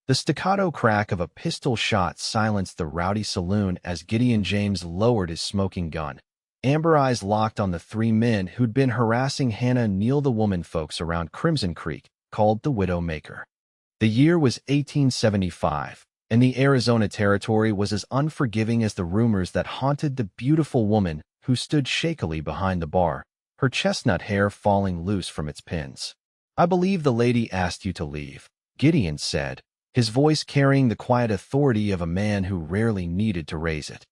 The staccato crack of a pistol shot silenced the rowdy saloon as Gideon James lowered his smoking gun. Amber eyes locked on the three men who'd been harassing Hannah Neal, the woman folks around Crimson Creek, called the Widow Maker. The year was 1875, and the Arizona Territory was as unforgiving as the rumors that haunted the beautiful woman who stood shakily behind the bar, her chestnut hair falling loose from its pins. "I believe the lady asked you to leave," Gideon said, his voice carrying the quiet authority of a man who rarely needed to raise it.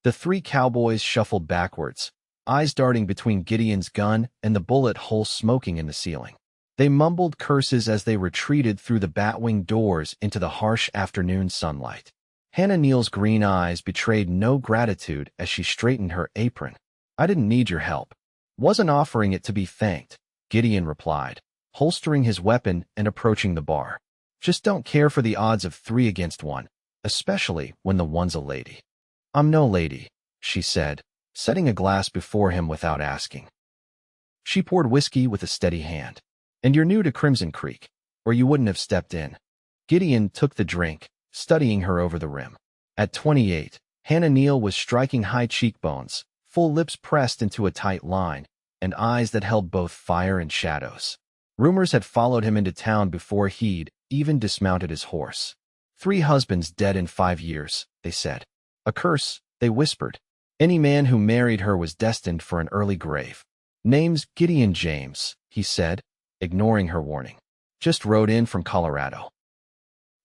The three cowboys shuffled backwards, eyes darting between Gideon's gun and the bullet hole smoking in the ceiling. They mumbled curses as they retreated through the batwing doors into the harsh afternoon sunlight. Hannah Neal's green eyes betrayed no gratitude as she straightened her apron. "I didn't need your help. Wasn't offering it to be thanked," Gideon replied, holstering his weapon and approaching the bar. "Just don't care for the odds of 3 against 1, especially when the one's a lady." "I'm no lady," she said, setting a glass before him without asking. She poured whiskey with a steady hand. "And you're new to Crimson Creek, or you wouldn't have stepped in." Gideon took the drink, studying her over the rim. At 28, Hannah Neal was striking high cheekbones, full lips pressed into a tight line, and eyes that held both fire and shadows. Rumors had followed him into town before he'd even dismounted his horse. 3 husbands dead in 5 years, they said. A curse, they whispered. Any man who married her was destined for an early grave. "Name's Gideon James," he said, ignoring her warning. "Just rode in from Colorado."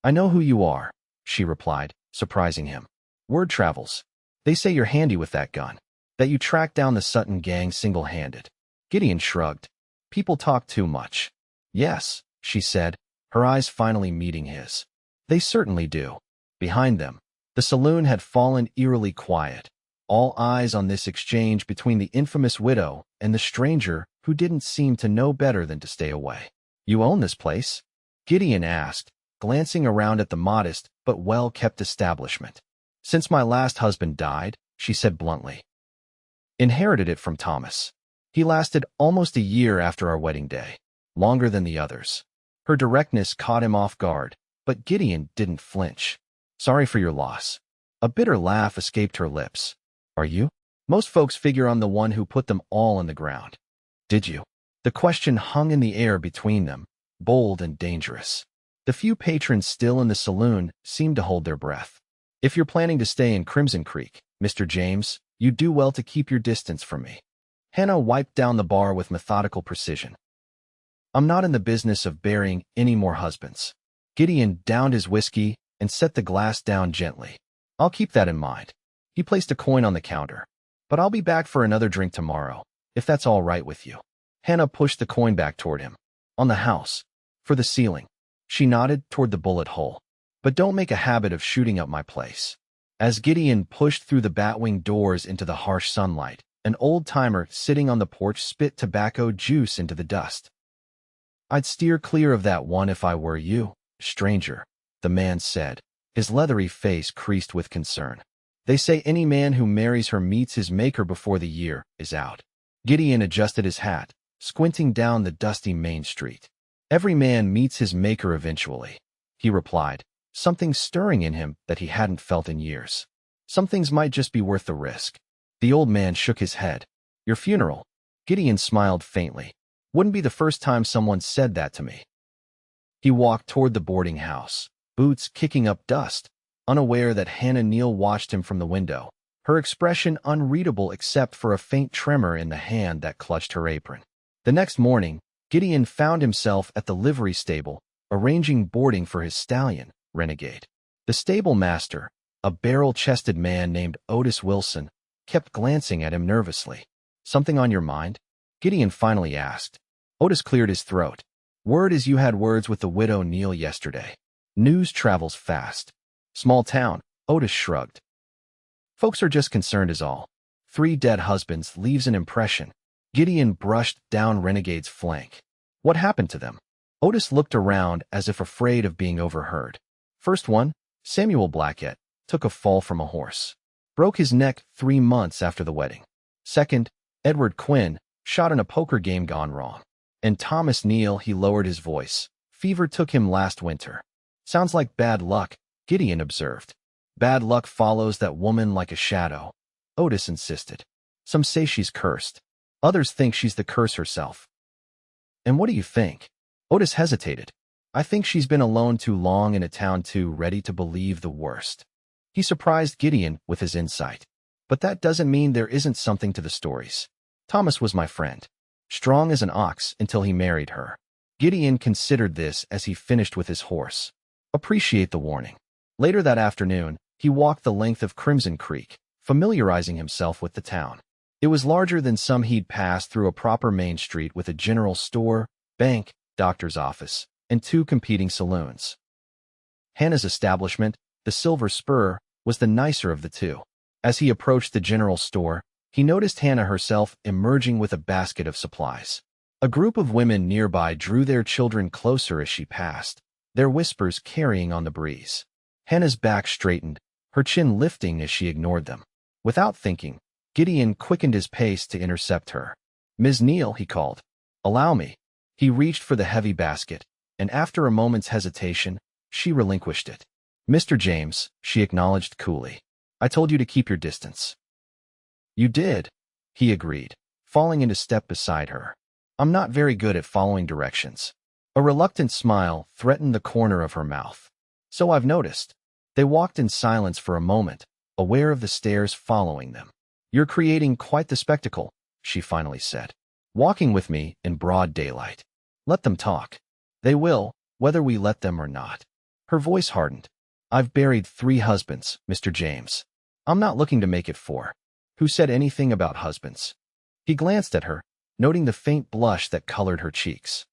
"I know who you are," she replied, surprising him. "Word travels. They say you're handy with that gun, that you tracked down the Sutton gang single-handed." Gideon shrugged. "People talk too much." "Yes," she said, her eyes finally meeting his. "They certainly do." Behind them, the saloon had fallen eerily quiet, all eyes on this exchange between the infamous widow and the stranger who didn't seem to know better than to stay away. "You own this place?" Gideon asked, glancing around at the modest but well-kept establishment. "Since my last husband died," she said bluntly. "Inherited it from Thomas. He lasted almost a year after our wedding day, longer than the others." Her directness caught him off guard, but Gideon didn't flinch. "Sorry for your loss." A bitter laugh escaped her lips. "Are you? Most folks figure I'm the one who put them all on the ground." "Did you?" The question hung in the air between them, bold and dangerous. The few patrons still in the saloon seemed to hold their breath. "If you're planning to stay in Crimson Creek, Mr. James, you'd do well to keep your distance from me." Hannah wiped down the bar with methodical precision. "I'm not in the business of burying any more husbands." Gideon downed his whiskey and set the glass down gently. "I'll keep that in mind." He placed a coin on the counter. "But I'll be back for another drink tomorrow, if that's all right with you." Hannah pushed the coin back toward him. "On the house. For the ceiling." She nodded toward the bullet hole. "But don't make a habit of shooting up my place." As Gideon pushed through the batwing doors into the harsh sunlight, an old-timer sitting on the porch spit tobacco juice into the dust. "I'd steer clear of that one if I were you, stranger," the man said, his leathery face creased with concern. "They say any man who marries her meets his maker before the year is out." Gideon adjusted his hat, squinting down the dusty main street. "Every man meets his maker eventually," he replied, something stirring in him that he hadn't felt in years. "Some things might just be worth the risk." The old man shook his head. "Your funeral?" Gideon smiled faintly. "Wouldn't be the first time someone said that to me." He walked toward the boarding house, boots kicking up dust, unaware that Hannah Neal watched him from the window, her expression unreadable except for a faint tremor in the hand that clutched her apron. The next morning, Gideon found himself at the livery stable, arranging boarding for his stallion, Renegade. The stable master, a barrel-chested man named Otis Wilson, kept glancing at him nervously. "Something on your mind?" Gideon finally asked. Otis cleared his throat. "Word is you had words with the widow Neal yesterday. News travels fast." "Small town," Otis shrugged. "Folks are just concerned is all. 3 dead husbands leaves an impression." Gideon brushed down Renegade's flank. "What happened to them?" Otis looked around as if afraid of being overheard. "First one, Samuel Blackett, took a fall from a horse. Broke his neck 3 months after the wedding. Second, Edward Quinn, shot in a poker game gone wrong. And Thomas Neal," he lowered his voice, "fever took him last winter." Sounds like bad luck, Gideon observed. Bad luck follows that woman like a shadow, Otis insisted. Some say she's cursed. Others think she's the curse herself. And what do you think? Otis hesitated. I think she's been alone too long in a town too ready to believe the worst. He surprised Gideon with his insight. But that doesn't mean there isn't something to the stories. Thomas was my friend. Strong as an ox until he married her. Gideon considered this as he finished with his horse. Appreciate the warning. Later that afternoon, he walked the length of Crimson Creek, familiarizing himself with the town. It was larger than some he'd passed through a proper main street with a general store, bank, doctor's office, and 2 competing saloons. Hannah's establishment, the Silver Spur, was the nicer of the 2. As he approached the general store, he noticed Hannah herself emerging with a basket of supplies. A group of women nearby drew their children closer as she passed, their whispers carrying on the breeze. Hannah's back straightened, her chin lifting as she ignored them. Without thinking, Gideon quickened his pace to intercept her. "Ms. Neal," he called. "Allow me." He reached for the heavy basket, and after a moment's hesitation, she relinquished it. "Mr. James," she acknowledged coolly. "I told you to keep your distance." "You did," he agreed, falling into step beside her. "I'm not very good at following directions." A reluctant smile threatened the corner of her mouth. "So I've noticed." They walked in silence for a moment, aware of the stares following them. "You're creating quite the spectacle," she finally said. "Walking with me in broad daylight. Let them talk. They will, whether we let them or not." Her voice hardened. "I've buried 3 husbands, Mr. James. I'm not looking to make it 4. Who said anything about husbands?" He glanced at her, noting the faint blush that colored her cheeks.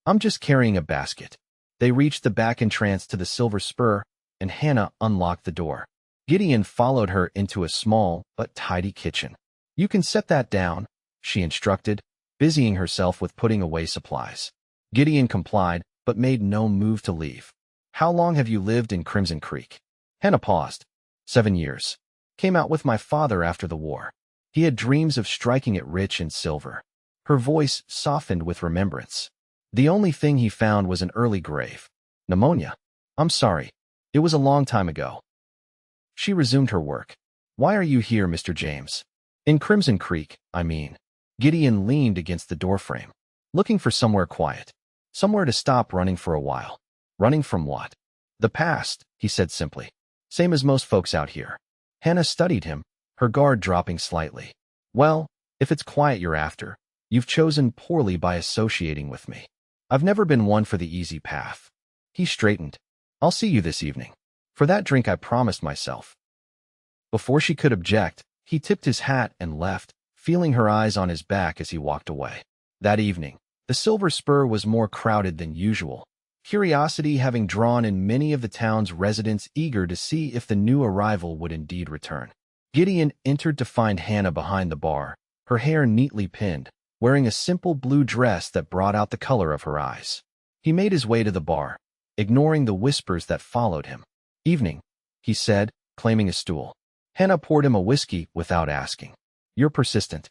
"I'm just carrying a basket." They reached the back entrance to the Silver Spur, and Hannah unlocked the door. Gideon followed her into a small but tidy kitchen. "You can set that down," she instructed, busying herself with putting away supplies. Gideon complied, but made no move to leave. "How long have you lived in Crimson Creek?" Hannah paused. 7 years. Came out with my father after the war. He had dreams of striking it rich in silver. Her voice softened with remembrance. The only thing he found was an early grave. Pneumonia. "I'm sorry. It was a long time ago." She resumed her work. "Why are you here, Mr. James?" "In Crimson Creek, I mean." Gideon leaned against the doorframe. "Looking for somewhere quiet. Somewhere to stop running for a while." "Running from what?" "The past," he said simply. "Same as most folks out here." Hannah studied him, her guard dropping slightly. "Well, if it's quiet you're after, you've chosen poorly by associating with me. I've never been one for the easy path." He straightened. "I'll see you this evening. For that drink I promised myself." Before she could object, he tipped his hat and left, feeling her eyes on his back as he walked away. That evening, the Silver Spur was more crowded than usual, curiosity having drawn in many of the town's residents eager to see if the new arrival would indeed return. Gideon entered to find Hannah behind the bar, her hair neatly pinned, wearing a simple blue dress that brought out the color of her eyes. He made his way to the bar, ignoring the whispers that followed him. "Evening," he said, claiming a stool. Hannah poured him a whiskey without asking. "You're persistent."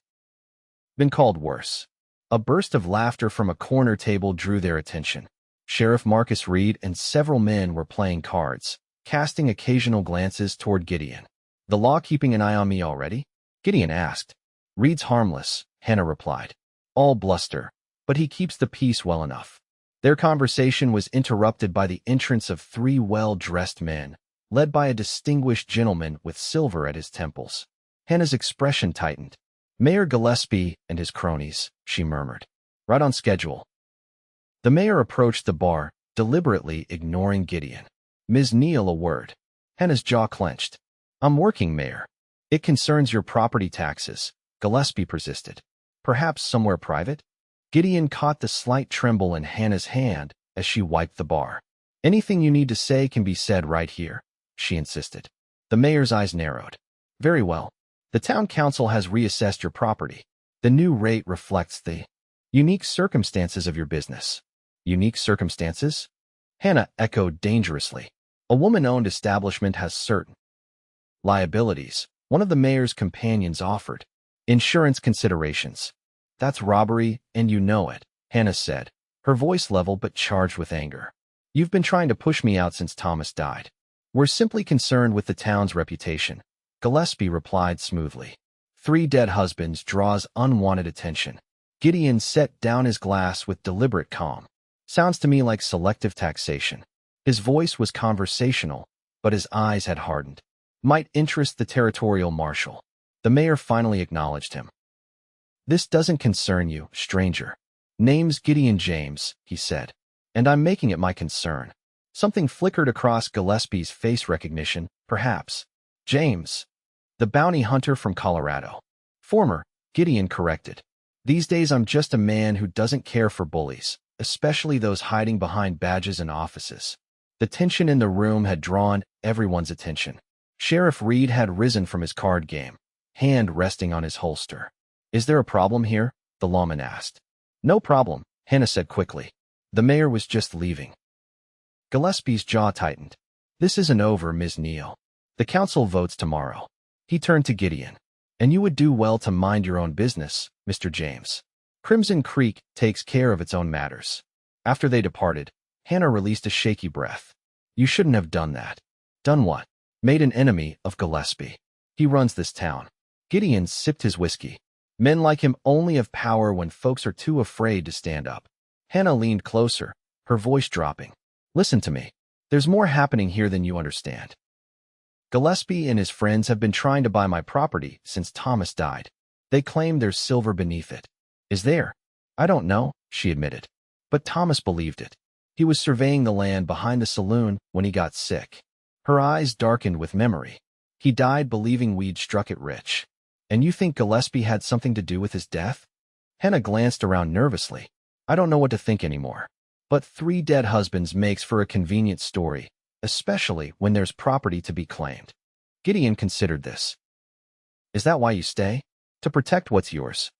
"Been called worse." A burst of laughter from a corner table drew their attention. Sheriff Marcus Reed and several men were playing cards, casting occasional glances toward Gideon. "The law keeping an eye on me already?" Gideon asked. "Reed's harmless," Hannah replied. "All bluster, but he keeps the peace well enough." Their conversation was interrupted by the entrance of 3 well-dressed men, led by a distinguished gentleman with silver at his temples. Hannah's expression tightened. "Mayor Gillespie and his cronies," she murmured. "Right on schedule." The mayor approached the bar, deliberately ignoring Gideon. "Ms. Neal, a word." Hannah's jaw clenched. "I'm working, Mayor." "It concerns your property taxes," Gillespie persisted. "Perhaps somewhere private?" Gideon caught the slight tremble in Hannah's hand as she wiped the bar. "Anything you need to say can be said right here," she insisted. The mayor's eyes narrowed. "Very well. The town council has reassessed your property. The new rate reflects the unique circumstances of your business." "Unique circumstances?" Hannah echoed dangerously. "A woman-owned establishment has certain liabilities," one of the mayor's companions offered. "Insurance considerations." "That's robbery, and you know it," Hannah said, her voice level but charged with anger. You've been trying to push me out since Thomas died. We're simply concerned with the town's reputation, Gillespie replied smoothly. 3 dead husbands draws unwanted attention. Gideon set down his glass with deliberate calm. Sounds to me like selective taxation. His voice was conversational, but his eyes had hardened. Might interest the territorial marshal. The mayor finally acknowledged him. This doesn't concern you, stranger. Name's Gideon James, he said. And I'm making it my concern. Something flickered across Gillespie's face recognition, perhaps. James. The bounty hunter from Colorado. Former, Gideon corrected. These days I'm just a man who doesn't care for bullies, especially those hiding behind badges and offices. The tension in the room had drawn everyone's attention. Sheriff Reed had risen from his card game, hand resting on his holster. Is there a problem here? The lawman asked. No problem, Hannah said quickly. The mayor was just leaving. Gillespie's jaw tightened. This isn't over, Ms. Neal. The council votes tomorrow. He turned to Gideon. And you would do well to mind your own business, Mr. James. Crimson Creek takes care of its own matters. After they departed, Hannah released a shaky breath. You shouldn't have done that. Done what? Made an enemy of Gillespie. He runs this town. Gideon sipped his whiskey. Men like him only have power when folks are too afraid to stand up. Hannah leaned closer, her voice dropping. Listen to me. There's more happening here than you understand. Gillespie and his friends have been trying to buy my property since Thomas died. They claim there's silver beneath it. Is there? I don't know, she admitted. But Thomas believed it. He was surveying the land behind the saloon when he got sick. Her eyes darkened with memory. He died believing we'd struck it rich. And you think Gillespie had something to do with his death? Hannah glanced around nervously. I don't know what to think anymore. But 3 dead husbands makes for a convenient story, especially when there's property to be claimed. Gideon considered this. Is that why you stay? To protect what's yours.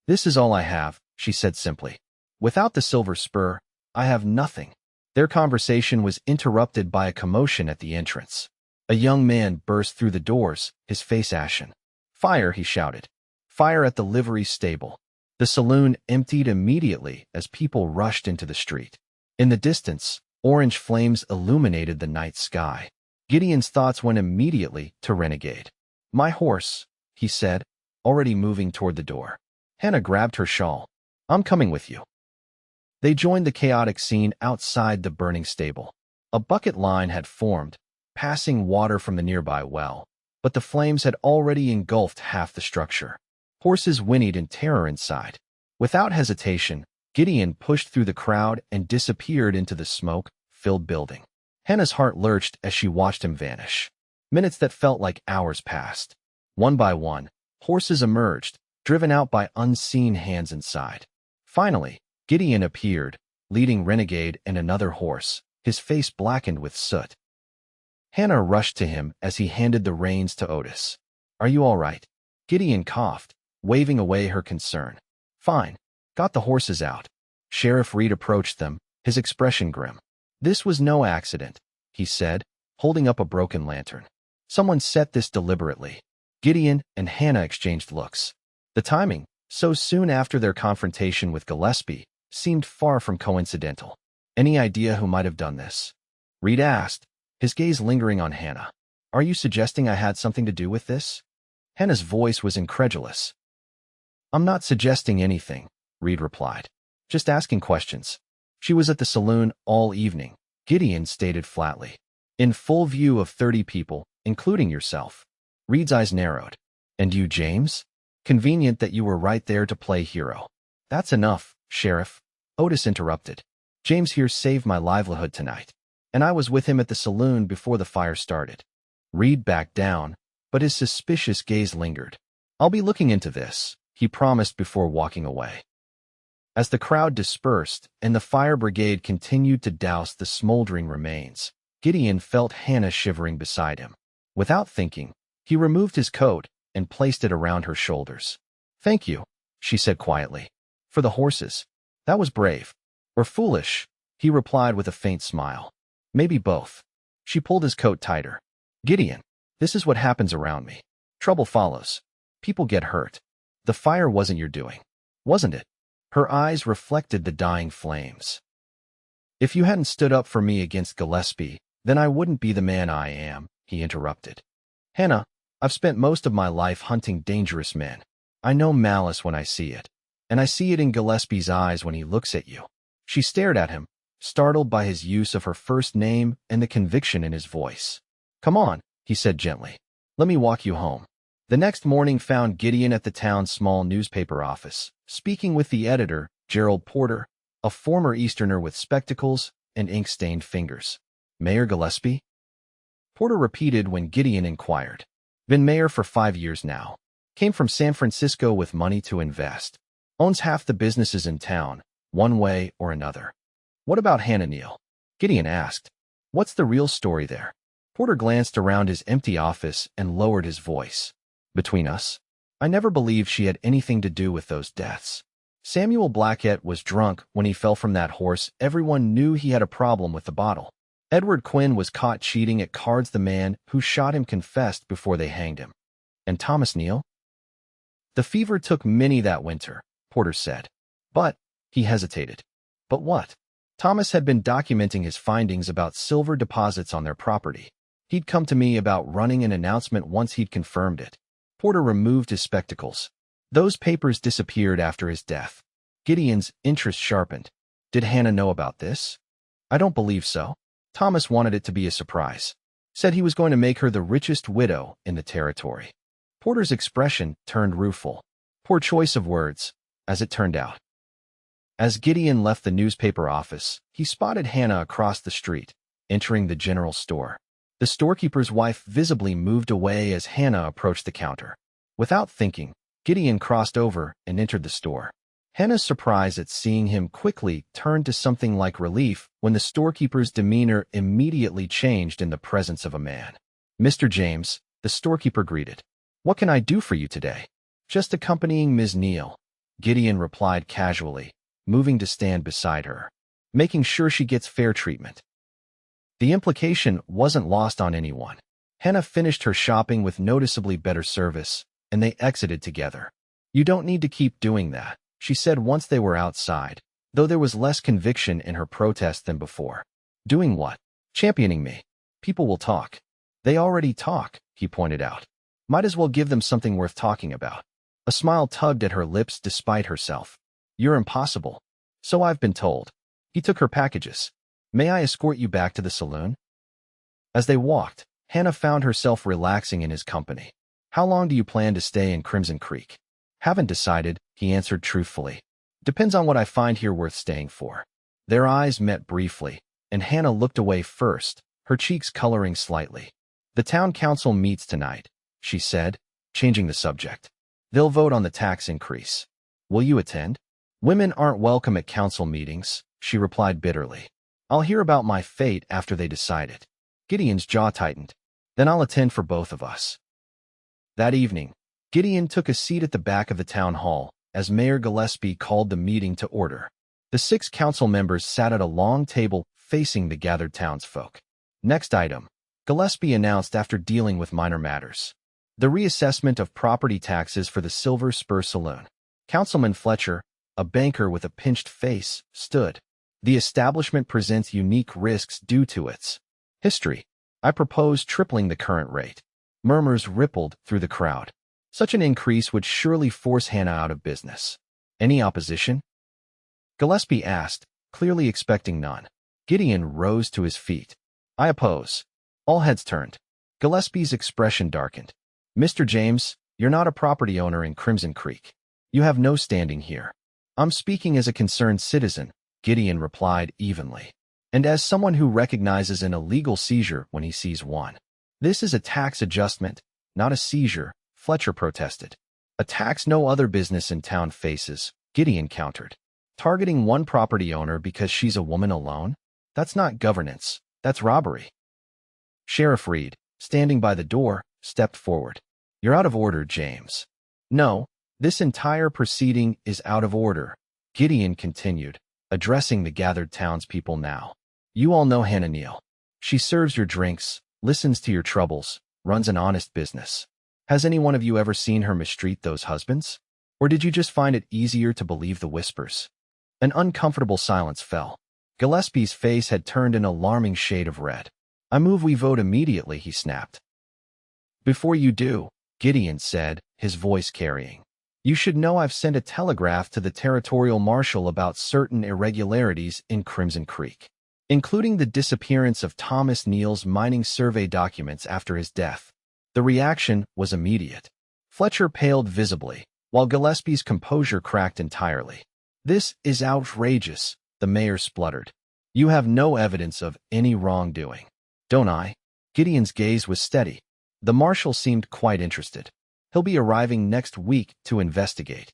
This is all I have, she said simply. Without the silver spur, I have nothing. Their conversation was interrupted by a commotion at the entrance. A young man burst through the doors, his face ashen. Fire, he shouted. Fire at the livery stable. The saloon emptied immediately as people rushed into the street. In the distance, orange flames illuminated the night sky. Gideon's thoughts went immediately to Renegade. My horse, he said, already moving toward the door. Hannah grabbed her shawl. I'm coming with you. They joined the chaotic scene outside the burning stable. A bucket line had formed, passing water from the nearby well, but the flames had already engulfed half the structure. Horses whinnied in terror inside. Without hesitation, Gideon pushed through the crowd and disappeared into the smoke-filled building. Hannah's heart lurched as she watched him vanish. Minutes that felt like hours passed. One by one, horses emerged, driven out by unseen hands inside. Finally, Gideon appeared, leading Renegade and another horse, his face blackened with soot. Hannah rushed to him as he handed the reins to Otis. Are you all right? Gideon coughed, waving away her concern. Fine. Got the horses out. Sheriff Reed approached them, his expression grim. This was no accident, he said, holding up a broken lantern. Someone set this deliberately. Gideon and Hannah exchanged looks. The timing, so soon after their confrontation with Gillespie, seemed far from coincidental. Any idea who might have done this? Reed asked, his gaze lingering on Hannah. Are you suggesting I had something to do with this? Hannah's voice was incredulous. I'm not suggesting anything, Reed replied. Just asking questions. She was at the saloon all evening, Gideon stated flatly. In full view of 30 people, including yourself. Reed's eyes narrowed. And you, James? Convenient that you were right there to play hero. That's enough, Sheriff. Otis interrupted. James here saved my livelihood tonight. And I was with him at the saloon before the fire started. Reed backed down, but his suspicious gaze lingered. I'll be looking into this, he promised before walking away. As the crowd dispersed and the fire brigade continued to douse the smoldering remains, Gideon felt Hannah shivering beside him. Without thinking, he removed his coat and placed it around her shoulders. Thank you, she said quietly. For the horses. That was brave. Or foolish, he replied with a faint smile. Maybe both. She pulled his coat tighter. Gideon, this is what happens around me. Trouble follows. People get hurt. The fire wasn't your doing, wasn't it? Her eyes reflected the dying flames. If you hadn't stood up for me against Gillespie, then I wouldn't be the man I am, he interrupted. Hannah, I've spent most of my life hunting dangerous men. I know malice when I see it, and I see it in Gillespie's eyes when he looks at you. She stared at him, startled by his use of her first name and the conviction in his voice. Come on, he said gently. Let me walk you home. The next morning found Gideon at the town's small newspaper office, speaking with the editor, Gerald Porter, a former Easterner with spectacles and ink-stained fingers. Mayor Gillespie? Porter repeated when Gideon inquired. Been mayor for 5 years now. Came from San Francisco with money to invest. Owns half the businesses in town, one way or another. What about Hannah Neal? Gideon asked. What's the real story there? Porter glanced around his empty office and lowered his voice. Between us, I never believed she had anything to do with those deaths. Samuel Blackett was drunk when he fell from that horse. Everyone knew he had a problem with the bottle. Edward Quinn was caught cheating at cards. The man who shot him confessed before they hanged him. And Thomas Neal? The fever took many that winter, Porter said. But, he hesitated. But what? Thomas had been documenting his findings about silver deposits on their property. He'd come to me about running an announcement once he'd confirmed it. Porter removed his spectacles. Those papers disappeared after his death. Gideon's interest sharpened. Did Hannah know about this? I don't believe so. Thomas wanted it to be a surprise. Said he was going to make her the richest widow in the territory. Porter's expression turned rueful. Poor choice of words, as it turned out. As Gideon left the newspaper office, he spotted Hannah across the street, entering the general store. The storekeeper's wife visibly moved away as Hannah approached the counter. Without thinking, Gideon crossed over and entered the store. Hannah's surprise at seeing him quickly turned to something like relief when the storekeeper's demeanor immediately changed in the presence of a man. Mr. James, the storekeeper greeted. What can I do for you today? Just accompanying Ms. Neal, Gideon replied casually, moving to stand beside her, making sure she gets fair treatment. The implication wasn't lost on anyone. Hannah finished her shopping with noticeably better service, and they exited together. You don't need to keep doing that, she said once they were outside, though there was less conviction in her protest than before. Doing what? Championing me. People will talk. They already talk, he pointed out. Might as well give them something worth talking about. A smile tugged at her lips despite herself. You're impossible. So I've been told. He took her packages. May I escort you back to the saloon? As they walked, Hannah found herself relaxing in his company. How long do you plan to stay in Crimson Creek? Haven't decided, he answered truthfully. Depends on what I find here worth staying for. Their eyes met briefly, and Hannah looked away first, her cheeks coloring slightly. The town council meets tonight, she said, changing the subject. They'll vote on the tax increase. Will you attend? Women aren't welcome at council meetings, she replied bitterly. I'll hear about my fate after they decide it. Gideon's jaw tightened. Then I'll attend for both of us. That evening, Gideon took a seat at the back of the town hall as Mayor Gillespie called the meeting to order. The 6 council members sat at a long table facing the gathered townsfolk. Next item, Gillespie announced after dealing with minor matters. The reassessment of property taxes for the Silver Spur Saloon. Councilman Fletcher, a banker with a pinched face, stood. The establishment presents unique risks due to its history. I propose tripling the current rate. Murmurs rippled through the crowd. Such an increase would surely force Hannah out of business. Any opposition? Gillespie asked, clearly expecting none. Gideon rose to his feet. I oppose. All heads turned. Gillespie's expression darkened. Mr. James, you're not a property owner in Crimson Creek. You have no standing here. I'm speaking as a concerned citizen, Gideon replied evenly, and as someone who recognizes an illegal seizure when he sees one. This is a tax adjustment, not a seizure, Fletcher protested. A tax no other business in town faces, Gideon countered. Targeting one property owner because she's a woman alone? That's not governance, that's robbery. Sheriff Reed, standing by the door, stepped forward. You're out of order, James. No, this entire proceeding is out of order, Gideon continued, addressing the gathered townspeople now. You all know Hannah Neal. She serves your drinks, listens to your troubles, runs an honest business. Has any one of you ever seen her mistreat those husbands? Or did you just find it easier to believe the whispers? An uncomfortable silence fell. Gillespie's face had turned an alarming shade of red. "I move we vote immediately," he snapped. "Before you do," Gideon said, his voice carrying, "you should know I've sent a telegraph to the territorial marshal about certain irregularities in Crimson Creek, including the disappearance of Thomas Neal's mining survey documents after his death." The reaction was immediate. Fletcher paled visibly, while Gillespie's composure cracked entirely. "This is outrageous," the mayor spluttered. "You have no evidence of any wrongdoing." "Don't I?" Gideon's gaze was steady. The marshal seemed quite interested. "He'll be arriving next week to investigate."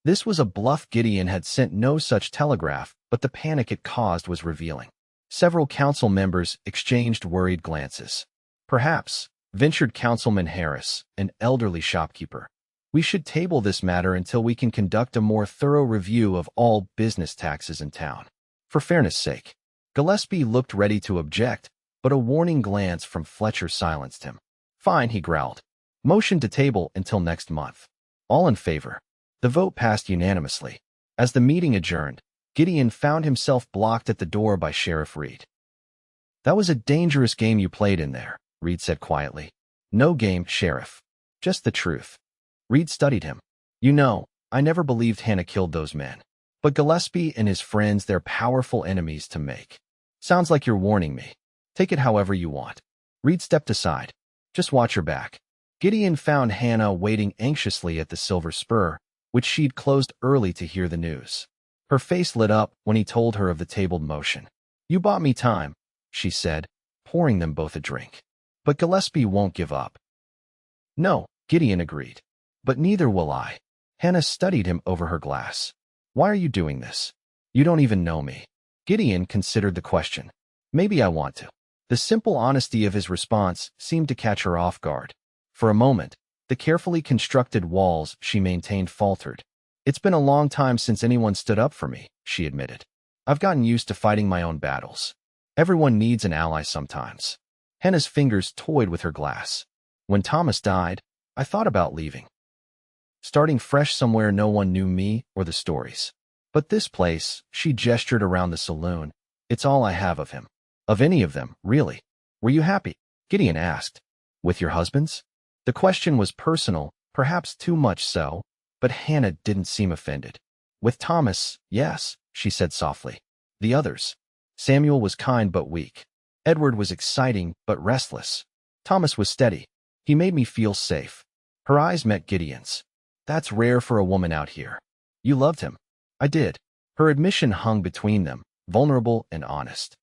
This was a bluff. Gideon had sent no such telegraph, but the panic it caused was revealing. Several council members exchanged worried glances. "Perhaps," ventured Councilman Harris, an elderly shopkeeper, "we should table this matter until we can conduct a more thorough review of all business taxes in town. For fairness' sake." Gillespie looked ready to object, but a warning glance from Fletcher silenced him. "Fine," he growled. "Motion to table until next month. All in favor." The vote passed unanimously. As the meeting adjourned, Gideon found himself blocked at the door by Sheriff Reed. "That was a dangerous game you played in there," Reed said quietly. "No game, Sheriff. Just the truth." Reed studied him. "You know, I never believed Hannah killed those men. But Gillespie and his friends, they're powerful enemies to make. Sounds like you're warning me. Take it however you want." Reed stepped aside. "Just watch your back." Gideon found Hannah waiting anxiously at the Silver Spur, which she'd closed early to hear the news. Her face lit up when he told her of the tabled motion. "You bought me time," she said, pouring them both a drink. "But Gillespie won't give up." "No," Gideon agreed. "But neither will I." Hannah studied him over her glass. "Why are you doing this? You don't even know me." Gideon considered the question. "Maybe I want to." The simple honesty of his response seemed to catch her off guard. For a moment, the carefully constructed walls she maintained faltered. "It's been a long time since anyone stood up for me," she admitted. "I've gotten used to fighting my own battles. Everyone needs an ally sometimes." Hannah's fingers toyed with her glass. "When Thomas died, I thought about leaving. Starting fresh somewhere no one knew me or the stories. But this place," she gestured around the saloon, "it's all I have of him. Of any of them, really." "Were you happy?" Gideon asked. "With your husbands?" The question was personal, perhaps too much so, but Hannah didn't seem offended. "With Thomas, yes," she said softly. "The others?" "Samuel was kind but weak. Edward was exciting but restless. Thomas was steady. He made me feel safe." Her eyes met Gideon's. "That's rare for a woman out here." "You loved him." "I did." Her admission hung between them, vulnerable and honest.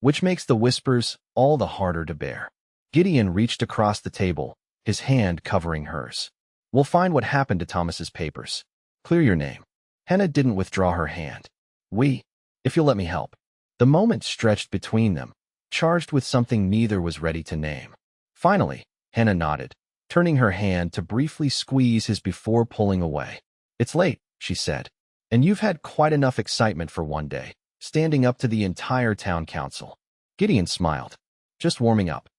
Which makes the whispers all the harder to bear. Gideon reached across the table, his hand covering hers. "We'll find what happened to Thomas's papers. Clear your name." Hannah didn't withdraw her hand. "We, if you'll let me help." The moment stretched between them, charged with something neither was ready to name. Finally, Hannah nodded, turning her hand to briefly squeeze his before pulling away. "It's late," she said, "and you've had quite enough excitement for one day, standing up to the entire town council." Gideon smiled. "Just warming up."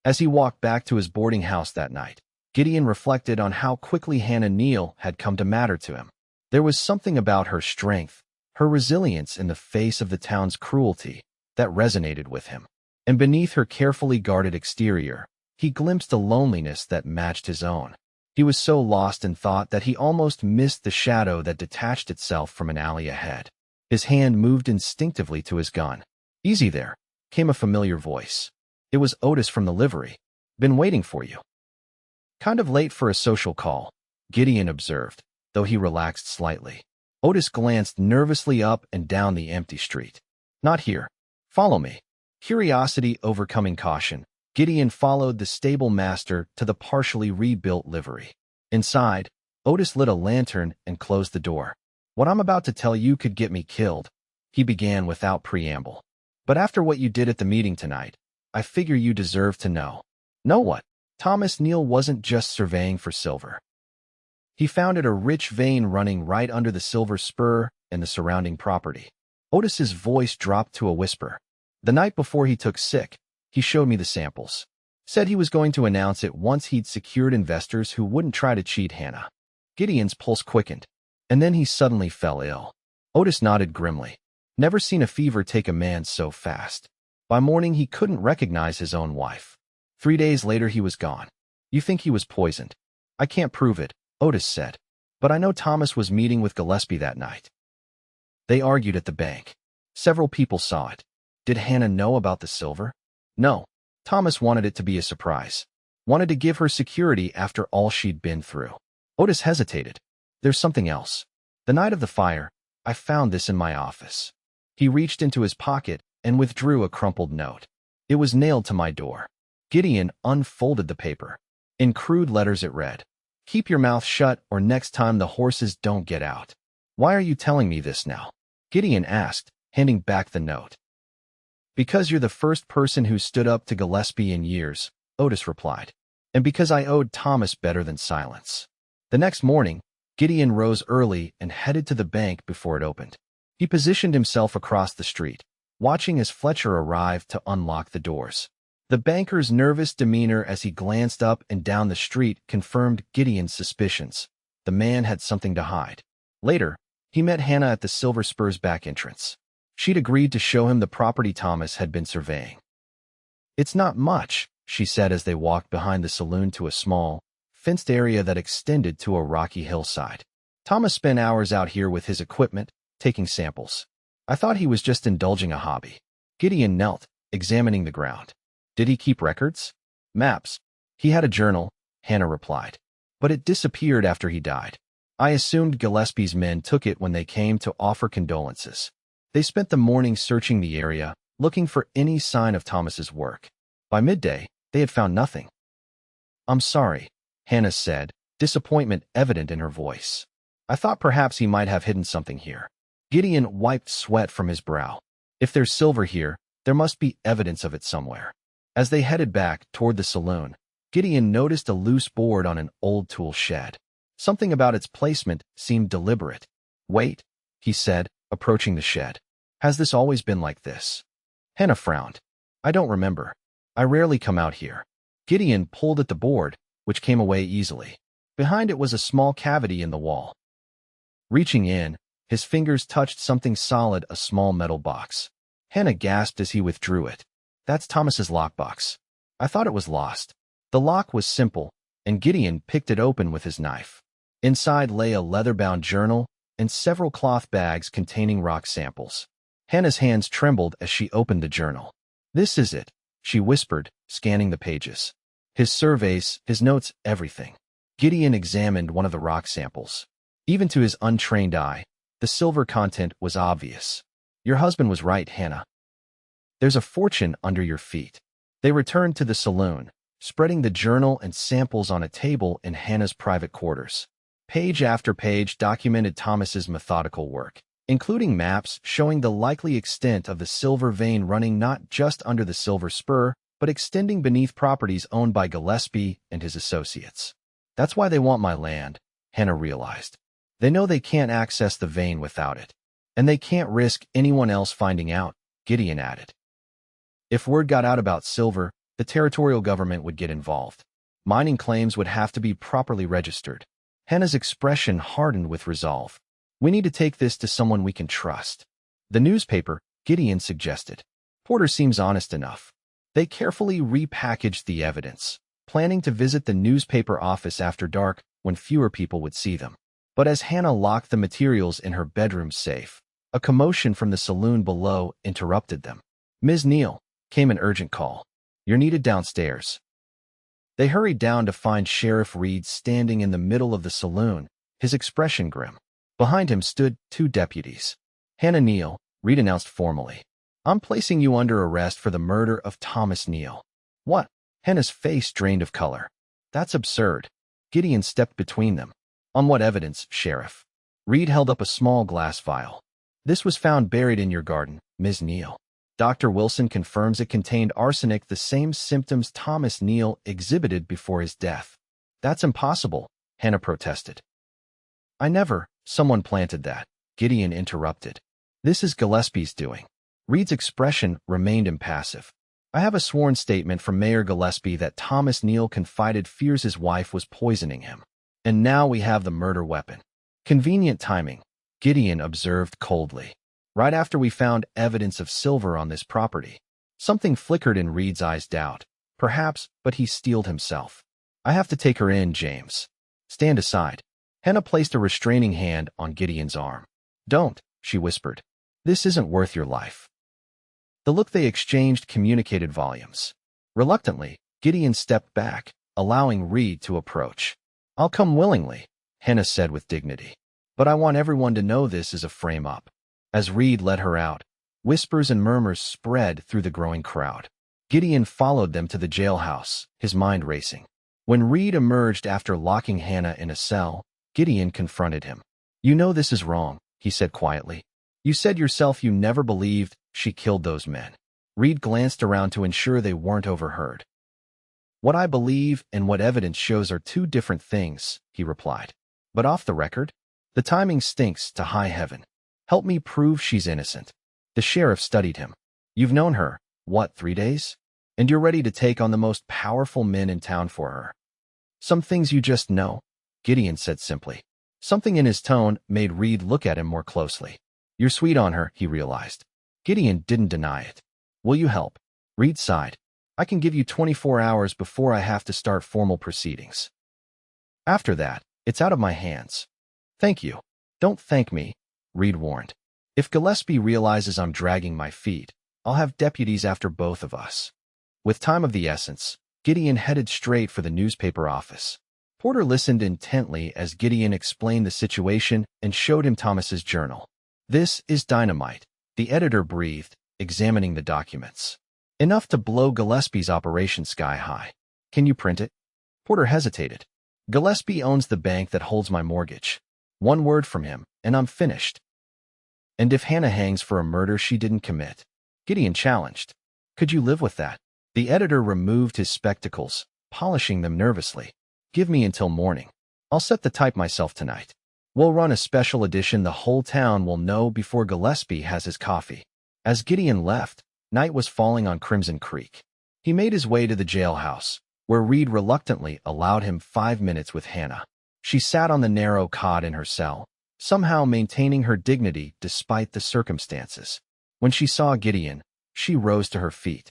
As he walked back to his boarding house that night, Gideon reflected on how quickly Hannah Neal had come to matter to him. There was something about her strength, her resilience in the face of the town's cruelty, that resonated with him. And beneath her carefully guarded exterior, he glimpsed a loneliness that matched his own. He was so lost in thought that he almost missed the shadow that detached itself from an alley ahead. His hand moved instinctively to his gun. "Easy there," came a familiar voice. It was Otis from the livery. "Been waiting for you." "Kind of late for a social call," Gideon observed, though he relaxed slightly. Otis glanced nervously up and down the empty street. "Not here. Follow me." Curiosity overcoming caution, Gideon followed the stable master to the partially rebuilt livery. Inside, Otis lit a lantern and closed the door. "What I'm about to tell you could get me killed," he began without preamble. "But after what you did at the meeting tonight, I figure you deserve to know." "Know what?" Thomas Neal wasn't just surveying for silver. He found it a rich vein running right under the Silver Spur and the surrounding property. Otis's voice dropped to a whisper. "The night before he took sick, he showed me the samples. Said he was going to announce it once he'd secured investors who wouldn't try to cheat Hannah." Gideon's pulse quickened, and then he suddenly fell ill. Otis nodded grimly. Never seen a fever take a man so fast. By morning, he couldn't recognize his own wife. 3 days later, he was gone. You think he was poisoned? I can't prove it, Otis said. But I know Thomas was meeting with Gillespie that night. They argued at the bank. Several people saw it. Did Hannah know about the silver? No. Thomas wanted it to be a surprise. Wanted to give her security after all she'd been through. Otis hesitated. There's something else. The night of the fire, I found this in my office. He reached into his pocket and withdrew a crumpled note. It was nailed to my door. Gideon unfolded the paper. In crude letters it read, "Keep your mouth shut or next time the horses don't get out." Why are you telling me this now? Gideon asked, handing back the note. Because you're the first person who stood up to Gillespie in years, Otis replied. And because I owed Thomas better than silence. The next morning, Gideon rose early and headed to the bank before it opened. He positioned himself across the street, watching as Fletcher arrived to unlock the doors. The banker's nervous demeanor as he glanced up and down the street confirmed Gideon's suspicions. The man had something to hide. Later, he met Hannah at the Silver Spur's back entrance. She'd agreed to show him the property Thomas had been surveying. It's not much, she said as they walked behind the saloon to a small, fenced area that extended to a rocky hillside. Thomas spent hours out here with his equipment, taking samples. I thought he was just indulging a hobby. Gideon knelt, examining the ground. Did he keep records? Maps. He had a journal, Hannah replied. But it disappeared after he died. I assumed Gillespie's men took it when they came to offer condolences. They spent the morning searching the area, looking for any sign of Thomas's work. By midday, they had found nothing. I'm sorry, Hannah said, disappointment evident in her voice. I thought perhaps he might have hidden something here. Gideon wiped sweat from his brow. If there's silver here, there must be evidence of it somewhere. As they headed back toward the saloon, Gideon noticed a loose board on an old tool shed. Something about its placement seemed deliberate. Wait, he said, approaching the shed. Has this always been like this? Hannah frowned. I don't remember. I rarely come out here. Gideon pulled at the board, which came away easily. Behind it was a small cavity in the wall. Reaching in, his fingers touched something solid, a small metal box. Hannah gasped as he withdrew it. That's Thomas's lockbox. I thought it was lost. The lock was simple, and Gideon picked it open with his knife. Inside lay a leather-bound journal and several cloth bags containing rock samples. Hannah's hands trembled as she opened the journal. This is it, she whispered, scanning the pages. His surveys, his notes, everything. Gideon examined one of the rock samples. Even to his untrained eye, the silver content was obvious. Your husband was right, Hannah. There's a fortune under your feet. They returned to the saloon, spreading the journal and samples on a table in Hannah's private quarters. Page after page documented Thomas's methodical work, including maps showing the likely extent of the silver vein running not just under the Silver Spur, but extending beneath properties owned by Gillespie and his associates. That's why they want my land, Hannah realized. They know they can't access the vein without it. And they can't risk anyone else finding out, Gideon added. If word got out about silver, the territorial government would get involved. Mining claims would have to be properly registered. Hannah's expression hardened with resolve. We need to take this to someone we can trust. The newspaper, Gideon suggested. Porter seems honest enough. They carefully repackaged the evidence, planning to visit the newspaper office after dark when fewer people would see them. But as Hannah locked the materials in her bedroom safe, a commotion from the saloon below interrupted them. Ms. Neal, came an urgent call. You're needed downstairs. They hurried down to find Sheriff Reed standing in the middle of the saloon, his expression grim. Behind him stood 2 deputies. Hannah Neal, Reed announced formally. I'm placing you under arrest for the murder of Thomas Neal. What? Hannah's face drained of color. That's absurd. Gideon stepped between them. On what evidence, Sheriff? Reed held up a small glass vial. This was found buried in your garden, Ms. Neal. Dr. Wilson confirms it contained arsenic, the same symptoms Thomas Neal exhibited before his death. That's impossible, Hannah protested. Someone planted that, Gideon interrupted. This is Gillespie's doing. Reed's expression remained impassive. I have a sworn statement from Mayor Gillespie that Thomas Neal confided fears his wife was poisoning him. And now we have the murder weapon. Convenient timing, Gideon observed coldly. right after we found evidence of silver on this property. Something flickered in Reed's eyes. Doubt. Perhaps, but he steeled himself. I have to take her in, James. Stand aside. Hannah placed a restraining hand on Gideon's arm. Don't, she whispered. This isn't worth your life. The look they exchanged communicated volumes. Reluctantly, Gideon stepped back, allowing Reed to approach. I'll come willingly, Hannah said with dignity. But I want everyone to know this is a frame-up. As Reed led her out, whispers and murmurs spread through the growing crowd. Gideon followed them to the jailhouse, his mind racing. When Reed emerged after locking Hannah in a cell, Gideon confronted him. You know this is wrong, he said quietly. You said yourself you never believed she killed those men. Reed glanced around to ensure they weren't overheard. What I believe and what evidence shows are two different things, he replied. But off the record, the timing stinks to high heaven. Help me prove she's innocent. The sheriff studied him. You've known her, what, 3 days? And you're ready to take on the most powerful men in town for her. Some things you just know, Gideon said simply. Something in his tone made Reed look at him more closely. You're sweet on her, he realized. Gideon didn't deny it. Will you help? Reed sighed. I can give you 24 hours before I have to start formal proceedings. After that, it's out of my hands. Thank you. Don't thank me, Reed warned. If Gillespie realizes I'm dragging my feet, I'll have deputies after both of us. With time of the essence, Gideon headed straight for the newspaper office. Porter listened intently as Gideon explained the situation and showed him Thomas's journal. This is dynamite, the editor breathed, examining the documents. Enough to blow Gillespie's operation sky high. Can you print it? Porter hesitated. Gillespie owns the bank that holds my mortgage. One word from him, and I'm finished. And if Hannah hangs for a murder she didn't commit? Gideon challenged. Could you live with that? The editor removed his spectacles, polishing them nervously. Give me until morning. I'll set the type myself tonight. We'll run a special edition the whole town will know before Gillespie has his coffee. As Gideon left, night was falling on Crimson Creek. He made his way to the jailhouse, where Reed reluctantly allowed him 5 minutes with Hannah. She sat on the narrow cot in her cell, somehow maintaining her dignity despite the circumstances. When she saw Gideon, she rose to her feet.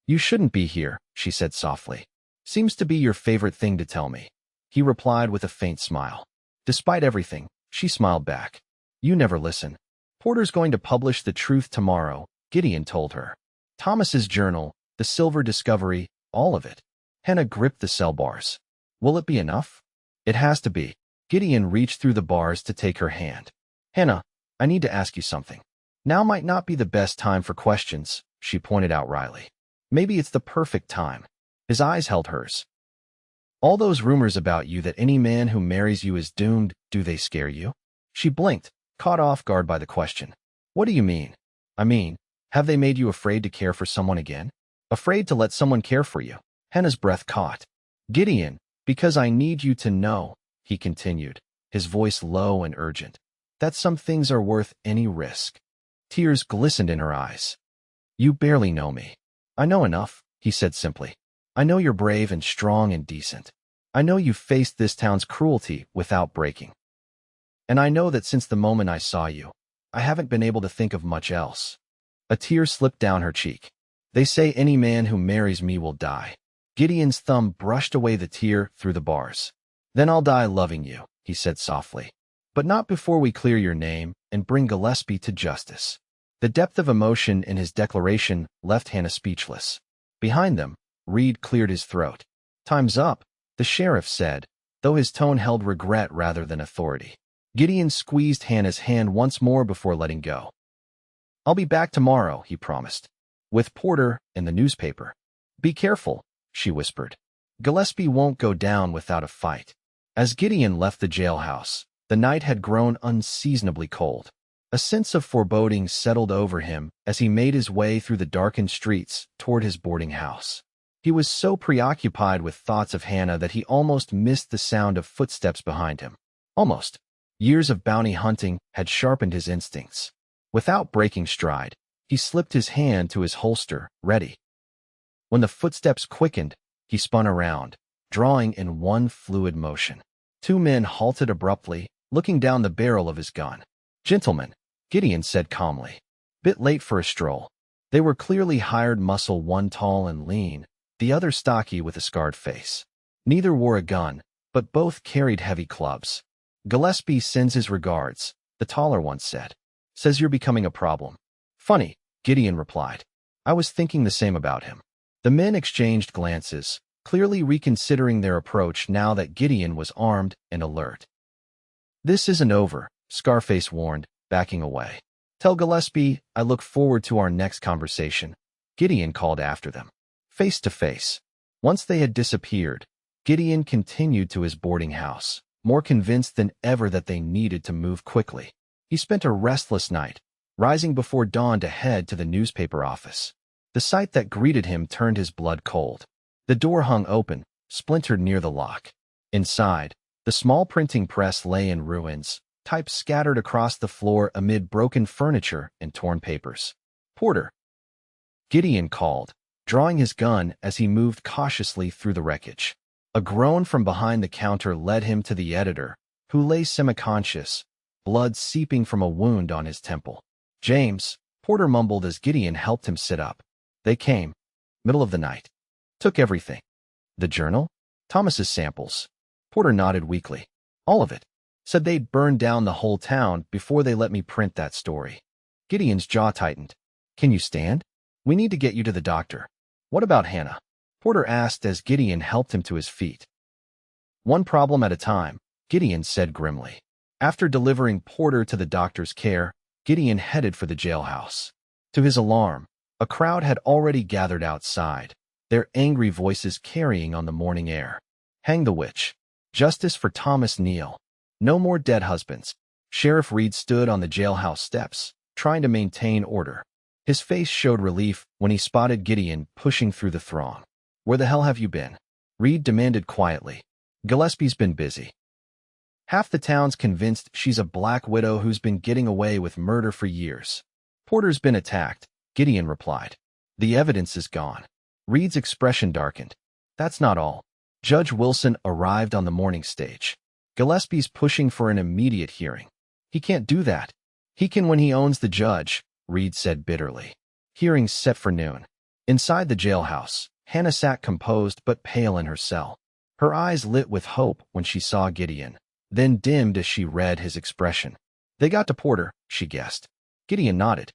You shouldn't be here, she said softly. Seems to be your favorite thing to tell me. He replied with a faint smile. Despite everything, she smiled back. You never listen. Porter's going to publish the truth tomorrow, Gideon told her. Thomas's journal, the silver discovery, all of it. Hannah gripped the cell bars. Will it be enough? It has to be. Gideon reached through the bars to take her hand. Hannah, I need to ask you something. Now might not be the best time for questions, she pointed out wryly. Maybe it's the perfect time. His eyes held hers. All those rumors about you that any man who marries you is doomed, do they scare you? She blinked, caught off guard by the question. What do you mean? I mean, have they made you afraid to care for someone again? Afraid to let someone care for you? Hannah's breath caught. Gideon, because I need you to know, he continued, his voice low and urgent, that some things are worth any risk. Tears glistened in her eyes. You barely know me. I know enough, he said simply. I know you're brave and strong and decent. I know you've faced this town's cruelty without breaking. And I know that since the moment I saw you, I haven't been able to think of much else. A tear slipped down her cheek. They say any man who marries me will die. Gideon's thumb brushed away the tear through the bars. Then I'll die loving you, he said softly. But not before we clear your name and bring Gillespie to justice. The depth of emotion in his declaration left Hannah speechless. Behind them, Reed cleared his throat. Time's up, the sheriff said, though his tone held regret rather than authority. Gideon squeezed Hannah's hand once more before letting go. I'll be back tomorrow, he promised. With Porter and the newspaper. Be careful, she whispered. Gillespie won't go down without a fight. As Gideon left the jailhouse, the night had grown unseasonably cold. A sense of foreboding settled over him as he made his way through the darkened streets toward his boarding house. He was so preoccupied with thoughts of Hannah that he almost missed the sound of footsteps behind him. Almost. Years of bounty hunting had sharpened his instincts. Without breaking stride, he slipped his hand to his holster, ready. When the footsteps quickened, he spun around, drawing in one fluid motion. 2 men halted abruptly, looking down the barrel of his gun. Gentlemen, Gideon said calmly. Bit late for a stroll. They were clearly hired muscle, one tall and lean, the other stocky with a scarred face. Neither wore a gun, but both carried heavy clubs. Gillespie sends his regards, the taller one said. Says you're becoming a problem. Funny, Gideon replied. I was thinking the same about him. The men exchanged glances, clearly reconsidering their approach now that Gideon was armed and alert. This isn't over, Scarface warned, backing away. Tell Gillespie I look forward to our next conversation, Gideon called after them. Face to face. Once they had disappeared, Gideon continued to his boarding house, more convinced than ever that they needed to move quickly. He spent a restless night, rising before dawn to head to the newspaper office. The sight that greeted him turned his blood cold. The door hung open, splintered near the lock. Inside, the small printing press lay in ruins, type scattered across the floor amid broken furniture and torn papers. Porter, Gideon called, drawing his gun as he moved cautiously through the wreckage. A groan from behind the counter led him to the editor, who lay semi-conscious, blood seeping from a wound on his temple. James, Porter mumbled as Gideon helped him sit up. They came. Middle of the night. Took everything. The journal? Thomas's samples. Porter nodded weakly. All of it. Said they'd burned down the whole town before they let me print that story. Gideon's jaw tightened. Can you stand? We need to get you to the doctor. What about Hannah? Porter asked as Gideon helped him to his feet. One problem at a time, Gideon said grimly. After delivering Porter to the doctor's care, Gideon headed for the jailhouse. To his alarm, a crowd had already gathered outside, their angry voices carrying on the morning air. Hang the witch. Justice for Thomas Neal. No more dead husbands. Sheriff Reed stood on the jailhouse steps, trying to maintain order. His face showed relief when he spotted Gideon pushing through the throng. Where the hell have you been? Reed demanded quietly. Gillespie's been busy. Half the town's convinced she's a black widow who's been getting away with murder for years. Porter's been attacked, Gideon replied. The evidence is gone. Reed's expression darkened. That's not all. Judge Wilson arrived on the morning stage. Gillespie's pushing for an immediate hearing. He can't do that. He can when he owns the judge, Reed said bitterly. Hearings set for noon. Inside the jailhouse, Hannah sat composed but pale in her cell. Her eyes lit with hope when she saw Gideon, then dimmed as she read his expression. They got to Porter, she guessed. Gideon nodded.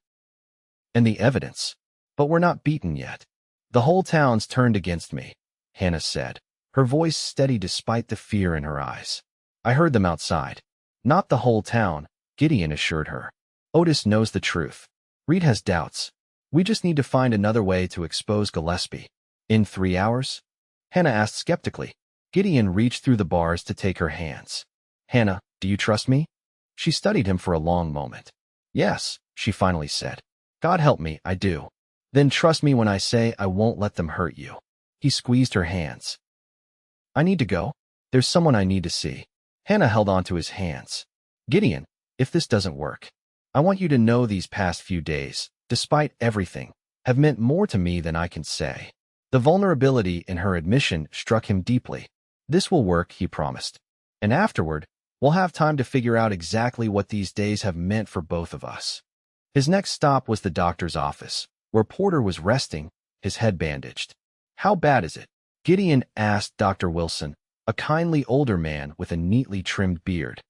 And the evidence. But we're not beaten yet. The whole town's turned against me, Hannah said, her voice steady despite the fear in her eyes. I heard them outside. Not the whole town, Gideon assured her. Otis knows the truth. Reed has doubts. We just need to find another way to expose Gillespie. In 3 hours? Hannah asked skeptically. Gideon reached through the bars to take her hands. Hannah, do you trust me? She studied him for a long moment. Yes, she finally said. God help me, I do. Then trust me when I say I won't let them hurt you. He squeezed her hands. I need to go. There's someone I need to see. Hannah held on to his hands. Gideon, if this doesn't work, I want you to know these past few days, despite everything, have meant more to me than I can say. The vulnerability in her admission struck him deeply. This will work, he promised. And afterward, we'll have time to figure out exactly what these days have meant for both of us. His next stop was the doctor's office, where Porter was resting, his head bandaged. How bad is it? Gideon asked Dr. Wilson, a kindly older man with a neatly trimmed beard.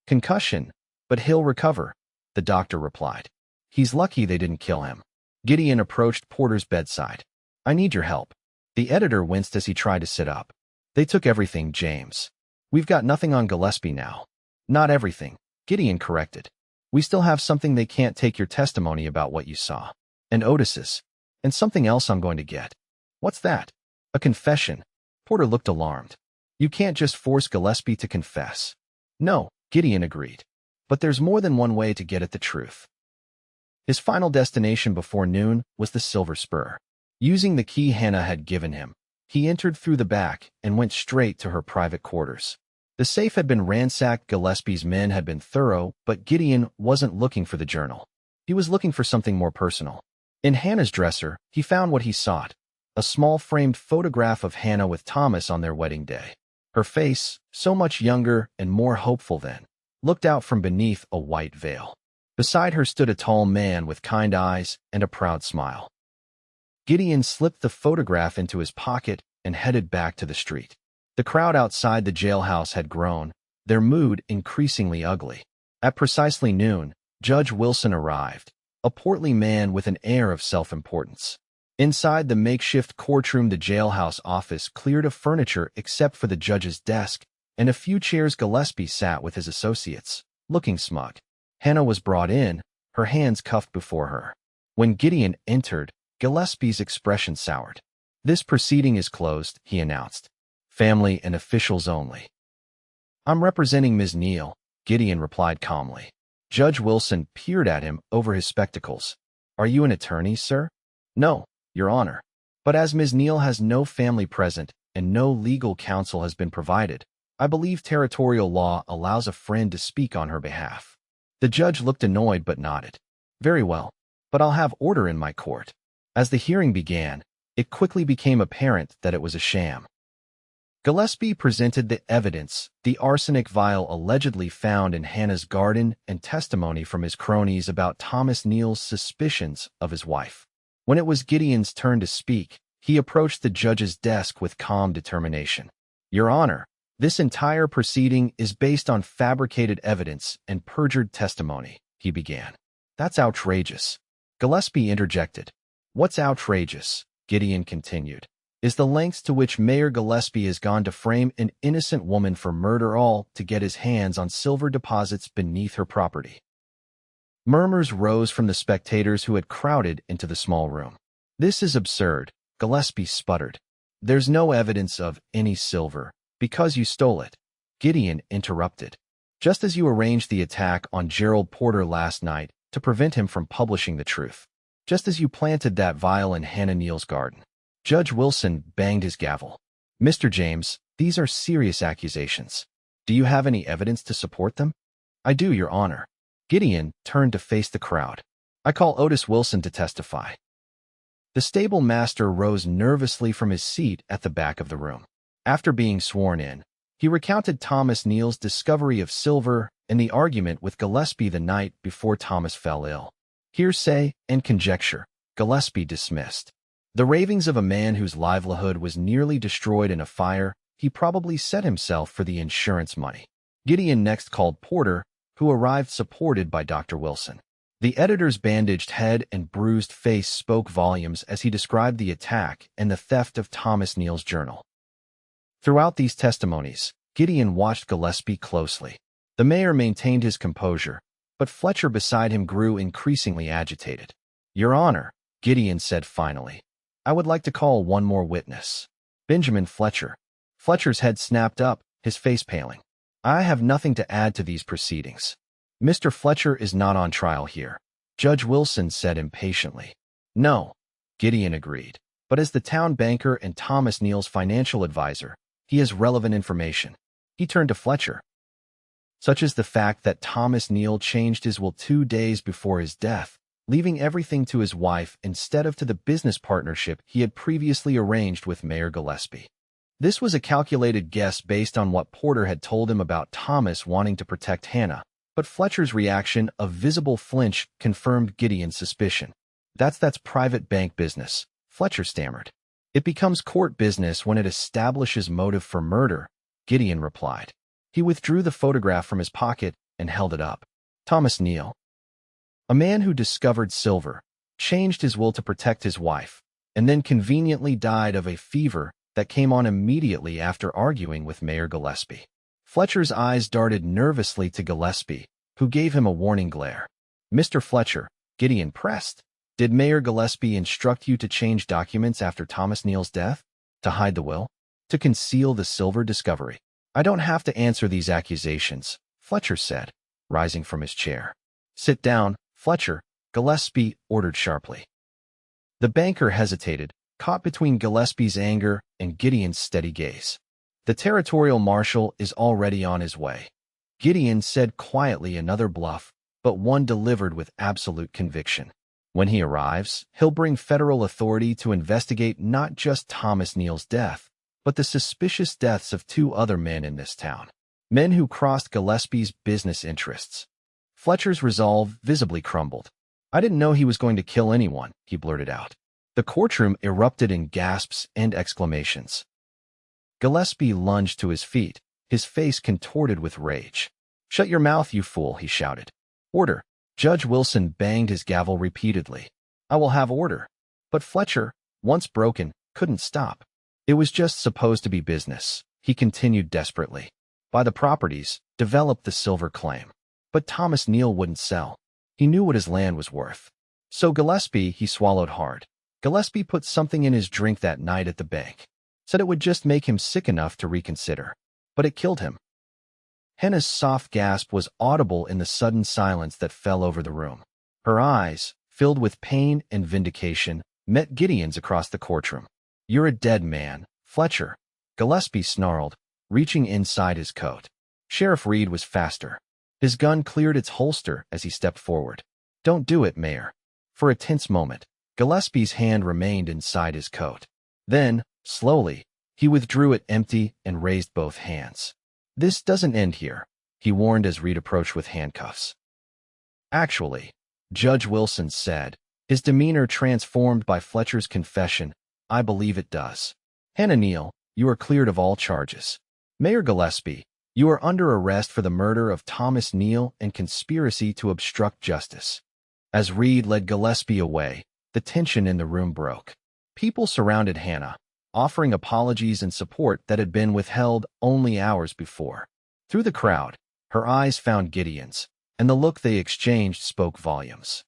Concussion, but he'll recover, the doctor replied. He's lucky they didn't kill him. Gideon approached Porter's bedside. I need your help. The editor winced as he tried to sit up. They took everything, James. We've got nothing on Gillespie now. Not everything, Gideon corrected. We still have something. They can't take your testimony about what you saw. And Otis's. And something else I'm going to get. What's that? A confession. Porter looked alarmed. You can't just force Gillespie to confess. No, Gideon agreed. But there's more than one way to get at the truth. His final destination before noon was the Silver Spur. Using the key Hannah had given him, he entered through the back and went straight to her private quarters. The safe had been ransacked. Gillespie's men had been thorough, but Gideon wasn't looking for the journal. He was looking for something more personal. In Hannah's dresser, he found what he sought, a small framed photograph of Hannah with Thomas on their wedding day. Her face, so much younger and more hopeful then, looked out from beneath a white veil. Beside her stood a tall man with kind eyes and a proud smile. Gideon slipped the photograph into his pocket and headed back to the street. The crowd outside the jailhouse had grown, their mood increasingly ugly. At precisely noon, Judge Wilson arrived, a portly man with an air of self-importance. Inside the makeshift courtroom, the jailhouse office cleared of furniture except for the judge's desk and a few chairs. Gillespie sat with his associates, looking smug. Hannah was brought in, her hands cuffed before her. When Gideon entered, Gillespie's expression soured. "This proceeding is closed," he announced. "Family and officials only." "I'm representing Ms. Neal," Gideon replied calmly. Judge Wilson peered at him over his spectacles. "Are you an attorney, sir?" "No, Your Honor. But as Ms. Neal has no family present and no legal counsel has been provided, I believe territorial law allows a friend to speak on her behalf." The judge looked annoyed but nodded. "Very well, but I'll have order in my court." As the hearing began, it quickly became apparent that it was a sham. Gillespie presented the evidence, the arsenic vial allegedly found in Hannah's garden and testimony from his cronies about Thomas Neal's suspicions of his wife. When it was Gideon's turn to speak, he approached the judge's desk with calm determination. "Your Honor, this entire proceeding is based on fabricated evidence and perjured testimony," he began. "That's outrageous," Gillespie interjected. "What's outrageous," Gideon continued, "is the lengths to which Mayor Gillespie has gone to frame an innocent woman for murder, all to get his hands on silver deposits beneath her property." Murmurs rose from the spectators who had crowded into the small room. "This is absurd," Gillespie sputtered. "There's no evidence of any silver, because you stole it," Gideon interrupted. "Just as you arranged the attack on Gerald Porter last night to prevent him from publishing the truth. Just as you planted that vial in Hannah Neal's garden." Judge Wilson banged his gavel. "Mr. James, these are serious accusations. Do you have any evidence to support them?" "I do, Your Honor." Gideon turned to face the crowd. "I call Otis Wilson to testify." The stable master rose nervously from his seat at the back of the room. After being sworn in, he recounted Thomas Neal's discovery of silver and the argument with Gillespie the night before Thomas fell ill. Hearsay and conjecture, Gillespie dismissed. The ravings of a man whose livelihood was nearly destroyed in a fire. He probably set himself for the insurance money. Gideon next called Porter, who arrived supported by Dr. Wilson. The editor's bandaged head and bruised face spoke volumes as he described the attack and the theft of Thomas Neal's journal. Throughout these testimonies, Gideon watched Gillespie closely. The mayor maintained his composure, but Fletcher beside him grew increasingly agitated. "Your Honor," Gideon said finally, "I would like to call one more witness. Benjamin Fletcher." Fletcher's head snapped up, his face paling. "I have nothing to add to these proceedings. Mr. Fletcher is not on trial here," Judge Wilson said impatiently. "No," Gideon agreed, "but as the town banker and Thomas Neal's financial advisor, he has relevant information." He turned to Fletcher. "Such as the fact that Thomas Neal changed his will 2 days before his death, leaving everything to his wife instead of to the business partnership he had previously arranged with Mayor Gillespie." This was a calculated guess based on what Porter had told him about Thomas wanting to protect Hannah, but Fletcher's reaction of visible flinch confirmed Gideon's suspicion. That's private bank business," Fletcher stammered. "It becomes court business when it establishes motive for murder," Gideon replied. He withdrew the photograph from his pocket and held it up. "Thomas Neal, a man who discovered silver, changed his will to protect his wife, and then conveniently died of a fever that came on immediately after arguing with Mayor Gillespie." Fletcher's eyes darted nervously to Gillespie, who gave him a warning glare. "Mr. Fletcher," Gideon pressed, "did Mayor Gillespie instruct you to change documents after Thomas Neal's death? To hide the will? To conceal the silver discovery?" "I don't have to answer these accusations," Fletcher said, rising from his chair. "Sit down, Fletcher," Gillespie ordered sharply. The banker hesitated, caught between Gillespie's anger and Gideon's steady gaze. "The territorial marshal is already on his way," Gideon said quietly, another bluff, but one delivered with absolute conviction. "When he arrives, he'll bring federal authority to investigate not just Thomas Neal's death, but the suspicious deaths of 2 other men in this town. Men who crossed Gillespie's business interests." Fletcher's resolve visibly crumbled. I didn't know he was going to kill anyone, he blurted out. The courtroom erupted in gasps and exclamations. Gillespie lunged to his feet, his face contorted with rage. Shut your mouth, you fool, he shouted. Order. Judge Wilson banged his gavel repeatedly. I will have order. But Fletcher, once broken, couldn't stop. It was just supposed to be business, he continued desperately. Buy the properties, develop the silver claim. But Thomas Neal wouldn't sell. He knew what his land was worth. So Gillespie, he swallowed hard. Gillespie put something in his drink that night at the bank. Said it would just make him sick enough to reconsider. But it killed him. Hannah's soft gasp was audible in the sudden silence that fell over the room. Her eyes, filled with pain and vindication, met Gideon's across the courtroom. You're a dead man, Fletcher, Gillespie snarled, reaching inside his coat. Sheriff Reed was faster. His gun cleared its holster as he stepped forward. Don't do it, Mayor. For a tense moment, Gillespie's hand remained inside his coat. Then, slowly, he withdrew it empty and raised both hands. This doesn't end here, he warned as Reed approached with handcuffs. Actually, Judge Wilson said, his demeanor transformed by Fletcher's confession, I believe it does. Hannah Neal, you are cleared of all charges. Mayor Gillespie, you are under arrest for the murder of Thomas Neal and conspiracy to obstruct justice. As Reed led Gillespie away, the tension in the room broke. People surrounded Hannah, offering apologies and support that had been withheld only hours before. Through the crowd, her eyes found Gideon's, and the look they exchanged spoke volumes.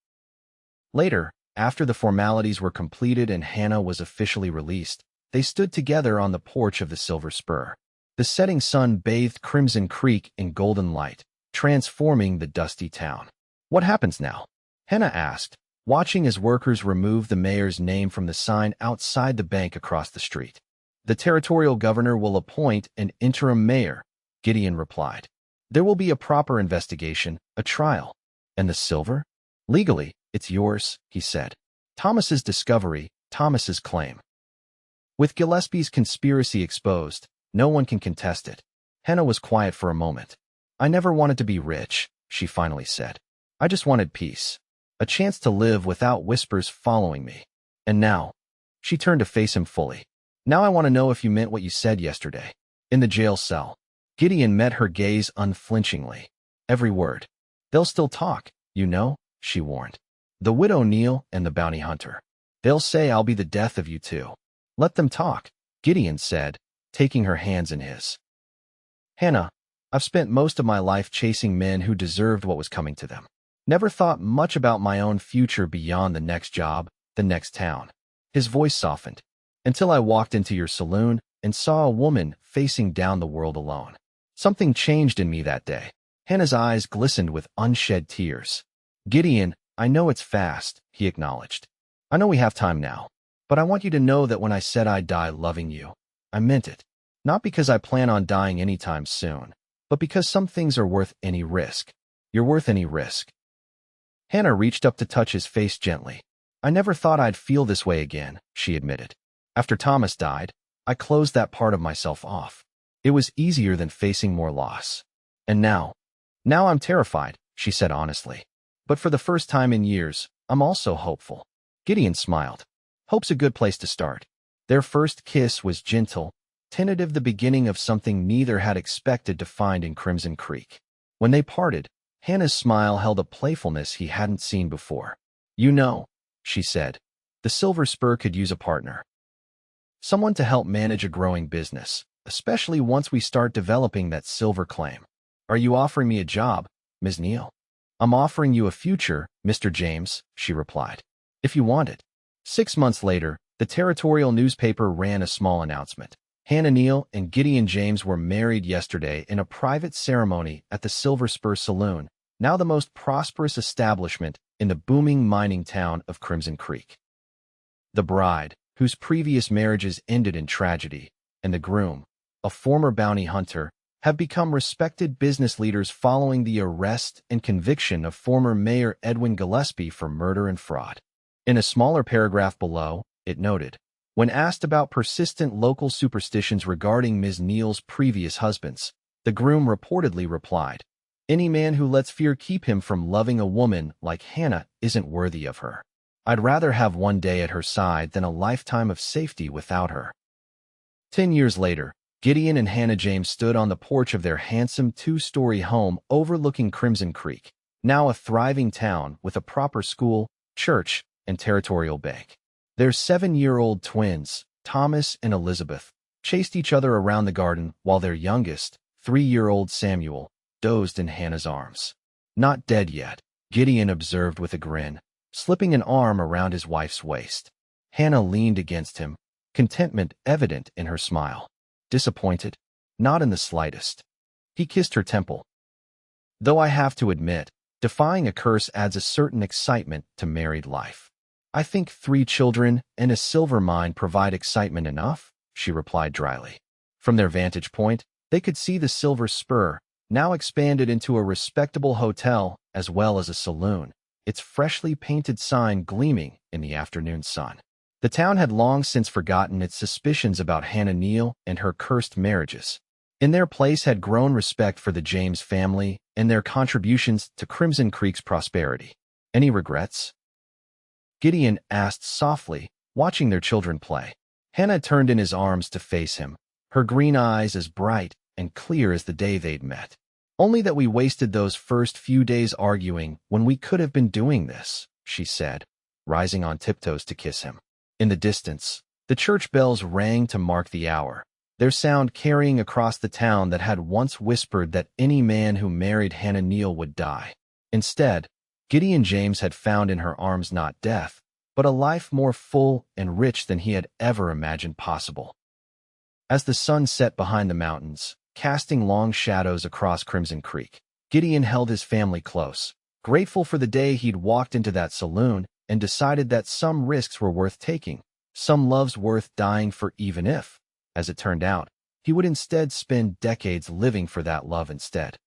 Later, after the formalities were completed and Hannah was officially released, they stood together on the porch of the Silver Spur. The setting sun bathed Crimson Creek in golden light, transforming the dusty town. What happens now? Hannah asked, watching as workers removed the mayor's name from the sign outside the bank across the street. The territorial governor will appoint an interim mayor, Gideon replied. There will be a proper investigation, a trial. And the silver? Legally, it's yours, he said. Thomas's discovery, Thomas's claim. With Gillespie's conspiracy exposed, no one can contest it. Hannah was quiet for a moment. I never wanted to be rich, she finally said. I just wanted peace. A chance to live without whispers following me. And now, she turned to face him fully. Now I want to know if you meant what you said yesterday. In the jail cell, Gideon met her gaze unflinchingly. Every word. They'll still talk, you know, she warned. The widow Neal and the bounty hunter. They'll say I'll be the death of you two. Let them talk, Gideon said, taking her hands in his. Hannah, I've spent most of my life chasing men who deserved what was coming to them. Never thought much about my own future beyond the next job, the next town. His voice softened. Until I walked into your saloon and saw a woman facing down the world alone. Something changed in me that day. Hannah's eyes glistened with unshed tears. Gideon, I know it's fast, he acknowledged. I know we have time now. But I want you to know that when I said I'd die loving you, I meant it. Not because I plan on dying anytime soon, but because some things are worth any risk. You're worth any risk. Hannah reached up to touch his face gently. I never thought I'd feel this way again, she admitted. After Thomas died, I closed that part of myself off. It was easier than facing more loss. And now I'm terrified, she said honestly. But for the first time in years, I'm also hopeful. Gideon smiled. Hope's a good place to start. Their first kiss was gentle, tentative, the beginning of something neither had expected to find in Crimson Creek. When they parted, Hannah's smile held a playfulness he hadn't seen before. You know, she said, the Silver Spur could use a partner. Someone to help manage a growing business, especially once we start developing that silver claim. Are you offering me a job, Ms. Neal? I'm offering you a future, Mr. James, she replied. If you want it. 6 months later, the territorial newspaper ran a small announcement. Hannah Neal and Gideon James were married yesterday in a private ceremony at the Silver Spur Saloon, now the most prosperous establishment in the booming mining town of Crimson Creek. The bride, whose previous marriages ended in tragedy, and the groom, a former bounty hunter, have become respected business leaders following the arrest and conviction of former Mayor Edwin Gillespie for murder and fraud. In a smaller paragraph below, it noted, when asked about persistent local superstitions regarding Ms. Neal's previous husbands, the groom reportedly replied, Any man who lets fear keep him from loving a woman like Hannah isn't worthy of her. I'd rather have one day at her side than a lifetime of safety without her. 10 years later, Gideon and Hannah James stood on the porch of their handsome two-story home overlooking Crimson Creek, now a thriving town with a proper school, church, and territorial bank. Their 7-year-old twins, Thomas and Elizabeth, chased each other around the garden while their youngest, 3-year-old Samuel, dozed in Hannah's arms. Not dead yet, Gideon observed with a grin, slipping an arm around his wife's waist. Hannah leaned against him, contentment evident in her smile. Disappointed? Not in the slightest. He kissed her temple. Though I have to admit, defying a curse adds a certain excitement to married life. I think 3 children and a silver mine provide excitement enough, she replied dryly. From their vantage point, they could see the Silver Spur, now expanded into a respectable hotel as well as a saloon, its freshly painted sign gleaming in the afternoon sun. The town had long since forgotten its suspicions about Hannah Neal and her cursed marriages. In their place had grown respect for the James family and their contributions to Crimson Creek's prosperity. Any regrets? Gideon asked softly, watching their children play. Hannah turned in his arms to face him, her green eyes as bright and clear as the day they'd met. Only that we wasted those first few days arguing when we could have been doing this, she said, rising on tiptoes to kiss him. In the distance, the church bells rang to mark the hour, their sound carrying across the town that had once whispered that any man who married Hannah Neal would die. Instead, Gideon James had found in her arms not death, but a life more full and rich than he had ever imagined possible. As the sun set behind the mountains, casting long shadows across Crimson Creek, Gideon held his family close, grateful for the day he'd walked into that saloon and decided that some risks were worth taking, some loves worth dying for even if, as it turned out, he would instead spend decades living for that love instead.